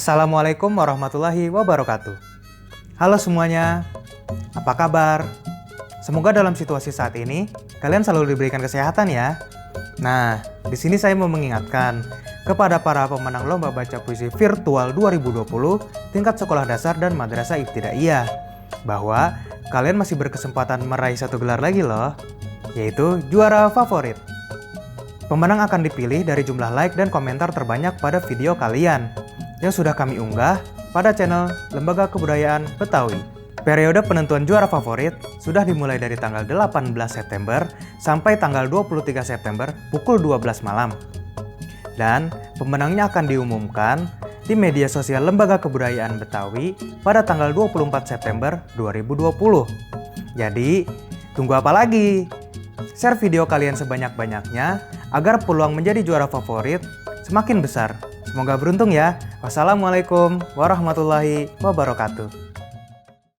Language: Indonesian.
Assalamualaikum warahmatullahi wabarakatuh. Halo semuanya, apa kabar? Semoga dalam situasi saat ini kalian selalu diberikan kesehatan ya. Nah, di sini saya mau mengingatkan kepada para pemenang lomba baca puisi virtual 2020 tingkat sekolah dasar dan madrasah ibtidaiyah bahwa kalian masih berkesempatan meraih satu gelar lagi loh, yaitu juara favorit. Pemenang akan dipilih dari jumlah like dan komentar terbanyak pada video kalian yang sudah kami unggah pada channel Lembaga Kebudayaan Betawi. Periode penentuan juara favorit sudah dimulai dari tanggal 18 September sampai tanggal 23 September pukul 12 malam. Dan pemenangnya akan diumumkan di media sosial Lembaga Kebudayaan Betawi pada tanggal 24 September 2020. Jadi, tunggu apa lagi? Share video kalian sebanyak-banyaknya agar peluang menjadi juara favorit semakin besar. Semoga beruntung ya. Wassalamualaikum warahmatullahi wabarakatuh.